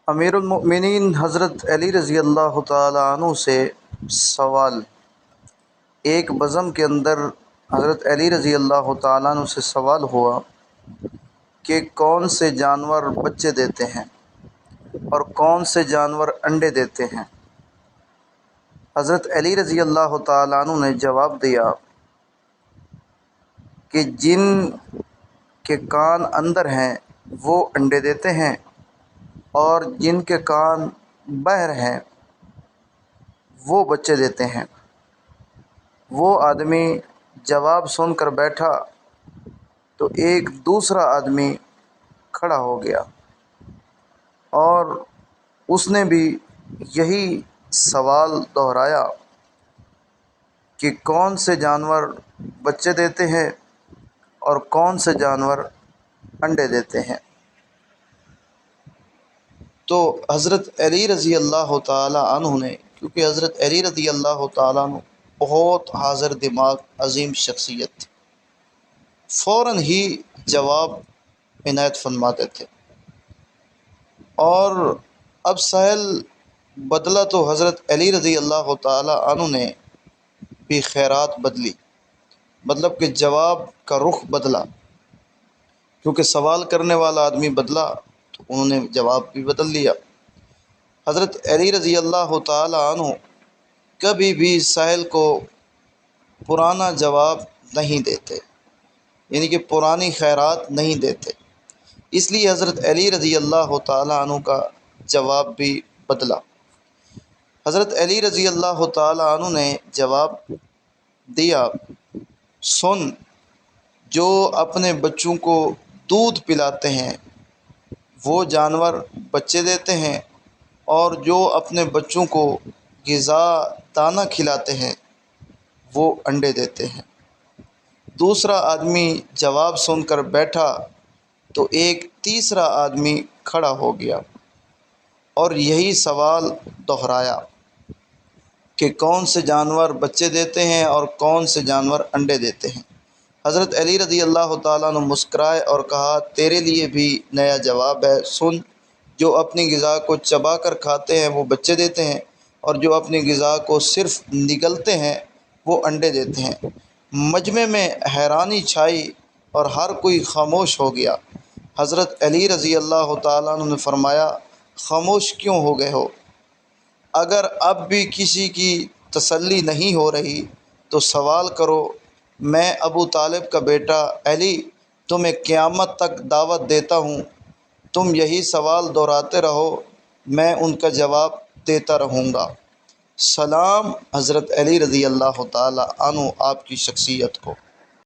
امیر المؤمنین حضرت علی رضی اللہ تعالی عنہ سے سوال۔ ایک بزم کے اندر حضرت علی رضی اللہ تعالیٰ عنہ سے سوال ہوا کہ کون سے جانور بچے دیتے ہیں اور کون سے جانور انڈے دیتے ہیں۔ حضرت علی رضی اللہ تعالیٰ عنہ نے جواب دیا کہ جن کے کان اندر ہیں وہ انڈے دیتے ہیں اور جن کے کان باہر ہیں وہ بچے دیتے ہیں۔ وہ آدمی جواب سن کر بیٹھا تو ایک دوسرا آدمی کھڑا ہو گیا اور اس نے بھی یہی سوال دہرایا کہ کون سے جانور بچے دیتے ہیں اور کون سے جانور انڈے دیتے ہیں۔ تو حضرت علی رضی اللہ تعالی عنہ نے، کیونکہ حضرت علی رضی اللہ تعالی عنہ بہت حاضر دماغ عظیم شخصیت تھی، فوراً ہی جواب عنایت فرماتے تھے۔ اور اب سائل بدلا تو حضرت علی رضی اللہ تعالی عنہ نے بھی خیرات بدلی، مطلب کہ جواب کا رخ بدلا، کیونکہ سوال کرنے والا آدمی بدلا تو انہوں نے جواب بھی بدل لیا۔ حضرت علی رضی اللہ تعالی عنہ کبھی بھی سائل کو پرانا جواب نہیں دیتے، یعنی کہ پرانی خیرات نہیں دیتے، اس لیے حضرت علی رضی اللہ تعالی عنہ کا جواب بھی بدلا۔ حضرت علی رضی اللہ تعالی عنہ نے جواب دیا، سن، جو اپنے بچوں کو دودھ پلاتے ہیں وہ جانور بچے دیتے ہیں، اور جو اپنے بچوں کو غذا دانہ کھلاتے ہیں وہ انڈے دیتے ہیں۔ دوسرا آدمی جواب سن کر بیٹھا تو ایک تیسرا آدمی کھڑا ہو گیا اور یہی سوال دہرایا کہ کون سے جانور بچے دیتے ہیں اور کون سے جانور انڈے دیتے ہیں۔ حضرت علی رضی اللہ تعالیٰ عنہ مسکرائے اور کہا، تیرے لیے بھی نیا جواب ہے، سن، جو اپنی غذا کو چبا کر کھاتے ہیں وہ بچے دیتے ہیں، اور جو اپنی غذا کو صرف نگلتے ہیں وہ انڈے دیتے ہیں۔ مجمع میں حیرانی چھائی اور ہر کوئی خاموش ہو گیا۔ حضرت علی رضی اللہ تعالیٰ عنہ نے فرمایا، خاموش کیوں ہو گئے ہو؟ اگر اب بھی کسی کی تسلی نہیں ہو رہی تو سوال کرو۔ میں ابو طالب کا بیٹا علی تمہیں قیامت تک دعوت دیتا ہوں، تم یہی سوال دہراتے رہو، میں ان کا جواب دیتا رہوں گا۔ سلام حضرت علی رضی اللہ تعالی عنہ آپ کی شخصیت کو۔